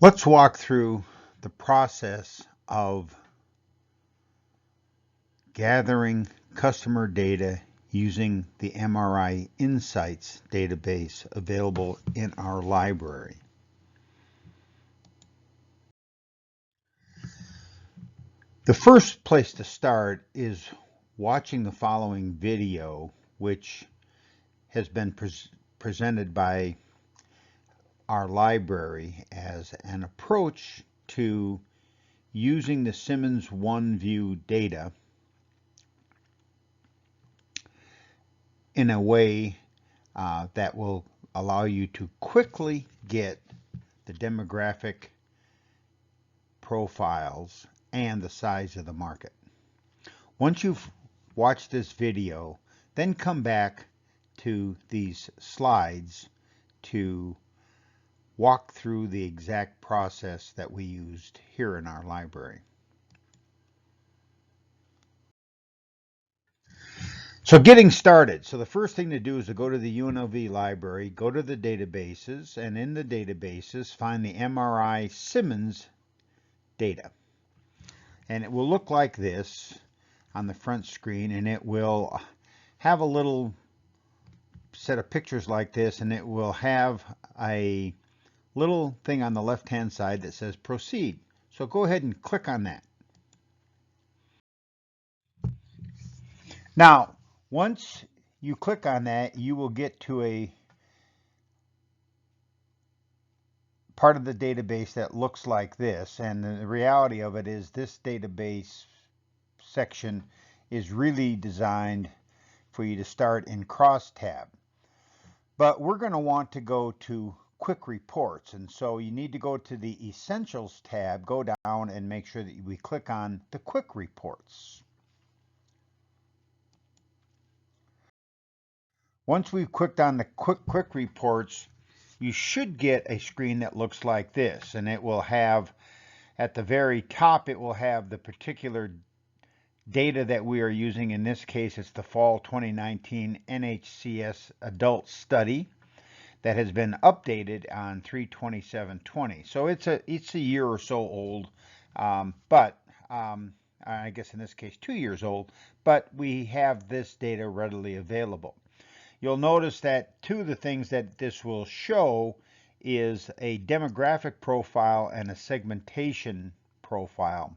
Let's walk through the process of gathering customer data using the MRI Insights database available in our library. The first place to start is watching the following video, which has been presented by our library as an approach to using the Simmons-1 view data in a way that will allow you to quickly get the demographic profiles and the size of the market. Once you've watched this video, then come back to these slides to walk through the exact process that we used here in our library. So getting started. So the first thing to do is to go to the UNLV library, go to the databases, and in the databases find the MRI Simmons data. And it will look like this on the front screen, and it will have a little set of pictures like this, and it will have a little thing on the left-hand side that says proceed. So go ahead and click on that. Now, once you click on that, you will get to a part of the database that looks like this, and the reality of it is this database section is really designed for you to start in crosstab. But we're going to want to go to quick reports, and so you need to go to the Essentials tab, go down and make sure that we click on the quick reports. Once we've clicked on the quick reports, you should get a screen that looks like this, and it will have at the very top, it will have the particular data that we are using. In this case, it's the fall 2019 NHCS adult study that has been updated on 3/27/20. So it's a year or so old, but I guess in this case 2 years old, but we have this data readily available. You'll notice that two of the things that this will show is a demographic profile and a segmentation profile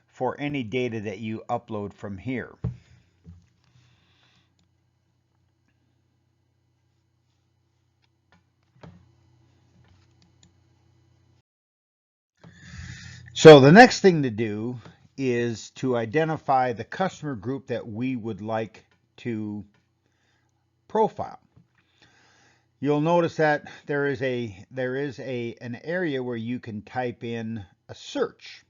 for any data that you upload from here. So the next thing to do is to identify the customer group that we would like to profile. You'll notice that there is an area where you can type in a search.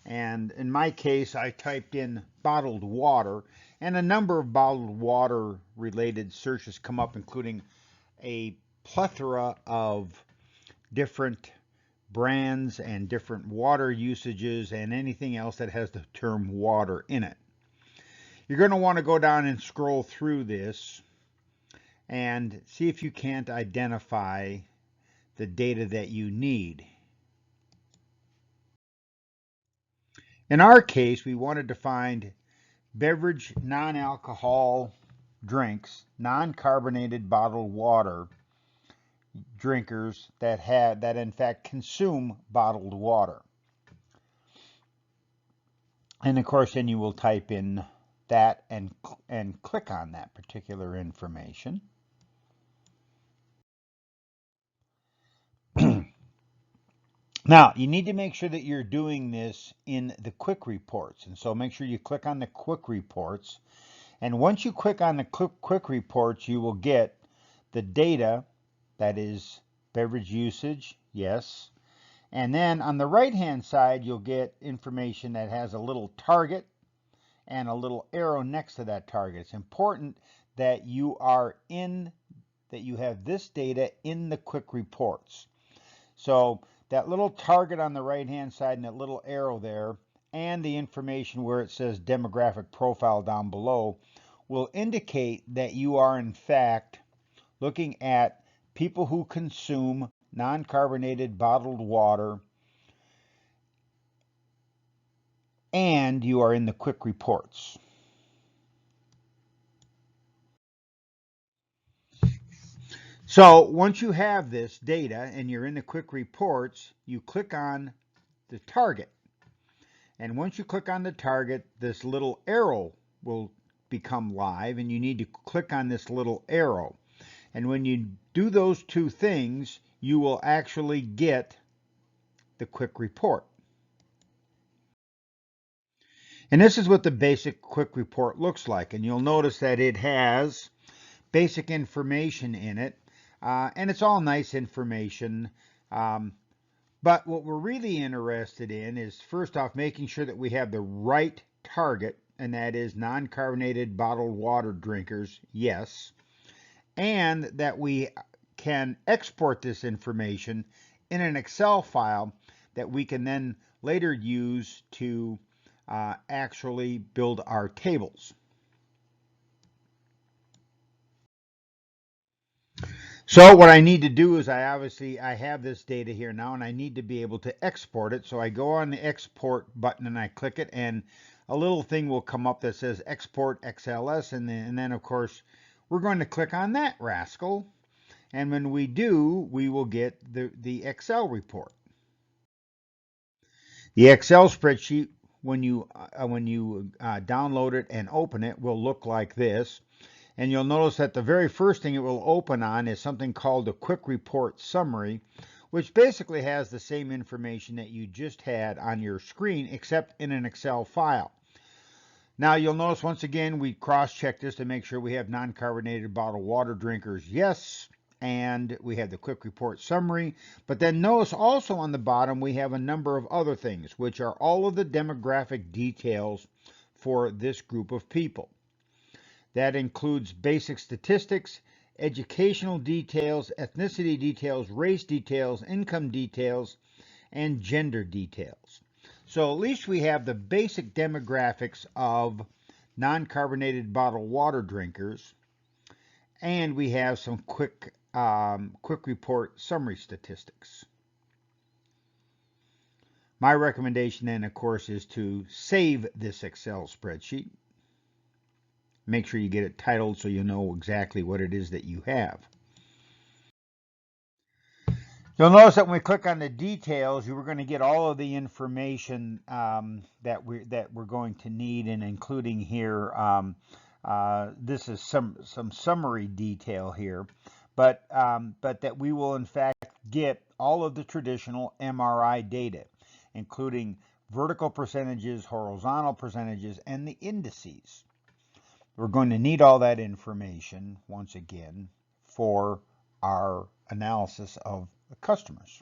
And in my case, I typed in bottled water, and a number of bottled water related searches come up, including a plethora of different brands and different water usages and anything else that has the term water in it. You're going to want to go down and scroll through this and see if you can't identify the data that you need. In our case, we wanted to find beverage non-alcohol drinks, non-carbonated bottled water drinkers that in fact consume bottled water. And of course, then you will type in that and click on that particular information. Now, you need to make sure that you're doing this in the quick reports. And so make sure you click on the quick reports. And once you click on the quick reports, you will get the data that is beverage usage, yes. And then on the right-hand side, you'll get information that has a little target and a little arrow next to that target. It's important that you have this data in the quick reports. So that little target on the right-hand side and that little arrow there, and the information where it says demographic profile down below, will indicate that you are in fact looking at people who consume non-carbonated bottled water, and you are in the quick reports. So once you have this data and you're in the quick reports, you click on the target. And once you click on the target, this little arrow will become live, and you need to click on this little arrow. And when you do those two things, you will actually get the quick report. And this is what the basic quick report looks like. And you'll notice that it has basic information in it. And it's all nice information. But what we're really interested in is, first off, making sure that we have the right target, and that is non-carbonated bottled water drinkers, yes, and that we can export this information in an Excel file that we can then later use to actually build our tables. So what I need to do is I have this data here now, and I need to be able to export it. So I go on the export button and I click it, and a little thing will come up that says export XLS, and then of course we're going to click on that rascal, and when we do, we will get the Excel report. The Excel spreadsheet, when you download it and open it, will look like this. And you'll notice that the very first thing it will open on is something called a quick report summary, which basically has the same information that you just had on your screen, except in an Excel file. Now you'll notice once again we cross-check this to make sure we have non-carbonated bottled water drinkers, yes, and we have the quick report summary. But then notice also on the bottom we have a number of other things, which are all of the demographic details for this group of people. That includes basic statistics, educational details, ethnicity details, race details, income details, and gender details. So at least we have the basic demographics of non-carbonated bottled water drinkers, and we have some quick report summary statistics. My recommendation then, of course, is to save this Excel spreadsheet. Make sure you get it titled so you know exactly what it is that you have. You'll notice that when we click on the details, you are going to get all of the information that we're going to need, and including here, this is some summary detail here, but that we will in fact get all of the traditional MRI data, including vertical percentages, horizontal percentages, and the indices. We're going to need all that information once again for our analysis of the customers.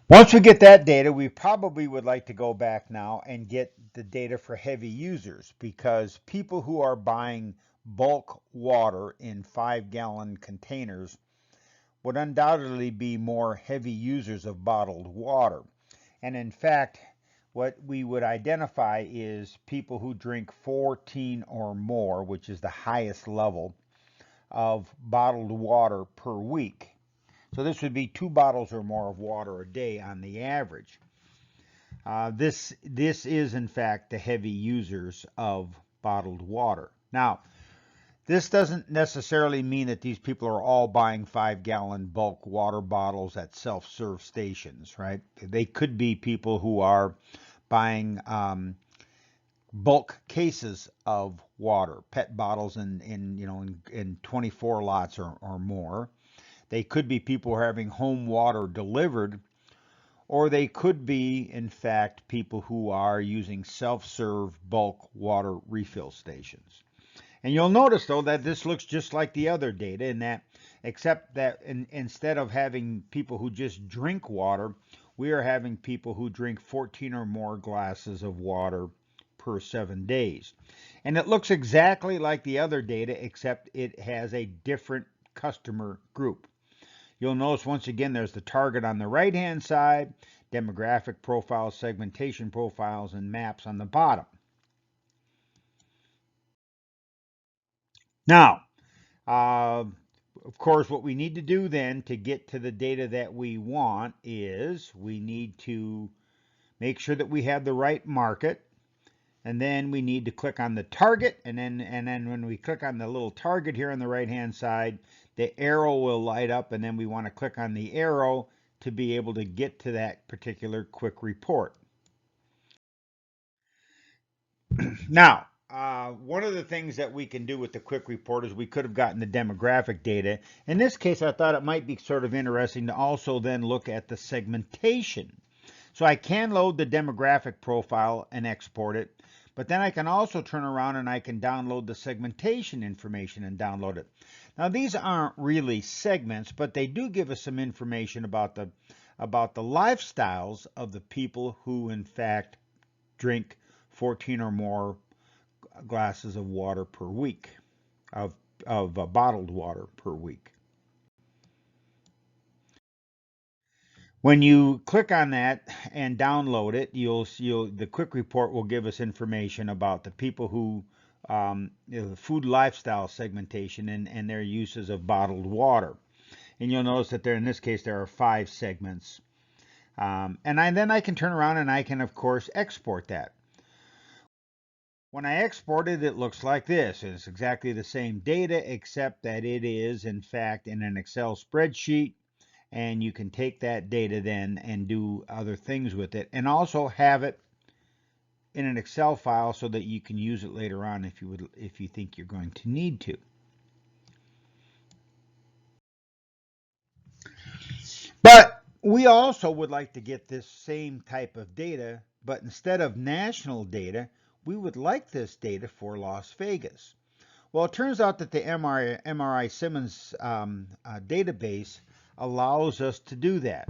Once we get that data, we probably would like to go back now and get the data for heavy users, because people who are buying bulk water in 5-gallon containers would undoubtedly be more heavy users of bottled water. And in fact, what we would identify is people who drink 14 or more, which is the highest level of bottled water per week. So this would be 2 bottles or more of water a day on the average. This is in fact the heavy users of bottled water. Now, this doesn't necessarily mean that these people are all buying 5-gallon bulk water bottles at self-serve stations, right? They could be people who are buying bulk cases of water, PET bottles in 24 lots or more. They could be people who are having home water delivered, or they could be, in fact, people who are using self-serve bulk water refill stations. And you'll notice, though, that this looks just like the other data, in that, except that instead of having people who just drink water, we are having people who drink 14 or more glasses of water per 7 days. And it looks exactly like the other data, except it has a different customer group. You'll notice once again there's the target on the right-hand side, demographic profiles, segmentation profiles, and maps on the bottom. Now, of course, what we need to do then to get to the data that we want is we need to make sure that we have the right market. And then we need to click on the target, and then when we click on the little target here on the right hand side, the arrow will light up, and then we want to click on the arrow to be able to get to that particular quick report. Now, one of the things that we can do with the quick report is we could have gotten the demographic data. In this case, I thought it might be sort of interesting to also then look at the segmentation. So I can load the demographic profile and export it, but then I can also turn around and I can download the segmentation information and download it. Now these aren't really segments, but they do give us some information about the lifestyles of the people who in fact drink 14 or more glasses of water per week, of bottled water per week. When you click on that and download it, the quick report will give us information about the people who the food lifestyle segmentation and their uses of bottled water. And you'll notice that in this case there are 5 segments. And then I can turn around and I can of course export that. When I export it, it looks like this. It's exactly the same data except that it is in fact in an Excel spreadsheet. And you can take that data then and do other things with it, and also have it in an Excel file so that you can use it later on if you think you're going to need to. But we also would like to get this same type of data, but instead of national data, we would like this data for Las Vegas. Well, it turns out that the MRI Simmons database allows us to do that.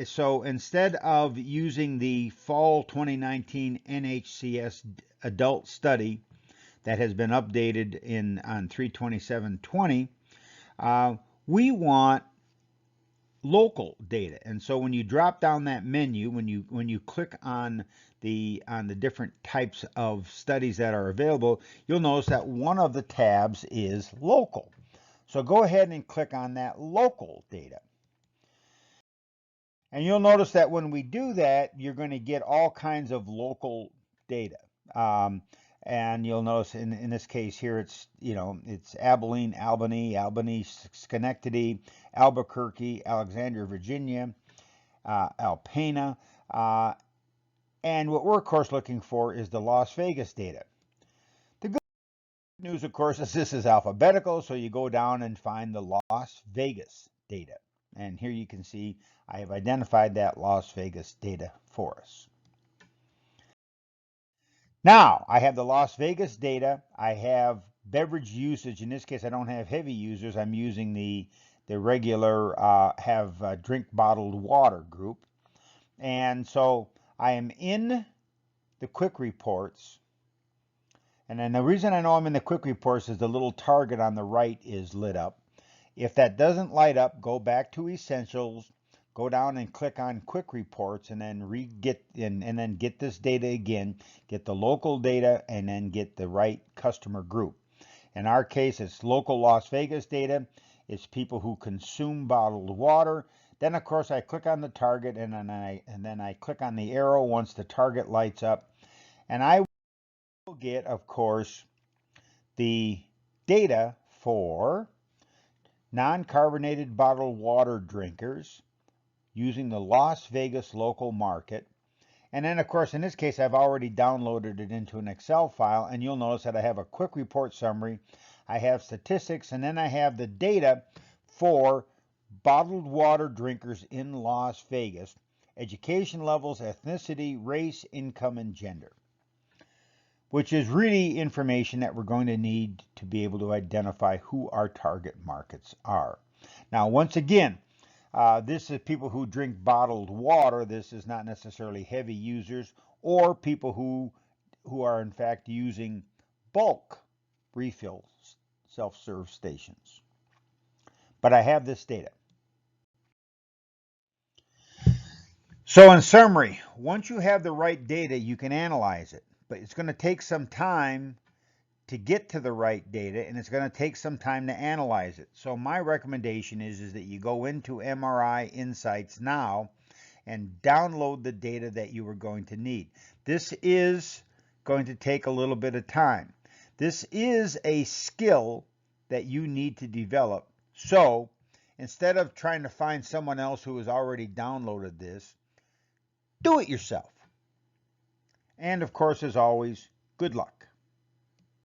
So instead of using the fall 2019 NHCS adult study that has been updated on 3/27/20, we want local data. And so when you drop down that menu, when you click on the different types of studies that are available, you'll notice that one of the tabs is local. So go ahead and click on that local data. And you'll notice that when we do that, you're going to get all kinds of local data. And you'll notice in this case here, it's Abilene, Albany, Schenectady, Albuquerque, Alexandria, Virginia, Alpena. And what we're, of course, looking for is the Las Vegas data. The good news, of course, is this is alphabetical, so you go down and find the Las Vegas data. And here you can see I have identified that Las Vegas data for us. Now, I have the Las Vegas data. I have beverage usage. In this case, I don't have heavy users. I'm using the regular drink bottled water group. And so I am in the quick reports. And then the reason I know I'm in the quick reports is the little target on the right is lit up. If that doesn't light up, go back to Essentials, go down and click on Quick Reports, and then then get this data again, get the local data, and then get the right customer group. In our case, it's local Las Vegas data. It's people who consume bottled water. Then, of course, I click on the target, and then I click on the arrow once the target lights up, and I will get, of course, the data for non-carbonated bottled water drinkers using the Las Vegas local market. And then, of course, in this case, I've already downloaded it into an Excel file, and you'll notice that I have a quick report summary, I have statistics, and then I have the data for bottled water drinkers in Las Vegas, education levels, ethnicity, race, income, and gender, which is really information that we're going to need to be able to identify who our target markets are. Now, once again, this is people who drink bottled water. This is not necessarily heavy users or people who are in fact using bulk refill self-serve stations. But I have this data. So in summary, once you have the right data, you can analyze it. But it's going to take some time to get to the right data, and it's going to take some time to analyze it. So my recommendation is that you go into MRI Insights now and download the data that you are going to need. This is going to take a little bit of time. This is a skill that you need to develop. So instead of trying to find someone else who has already downloaded this, do it yourself. And of course, as always, good luck.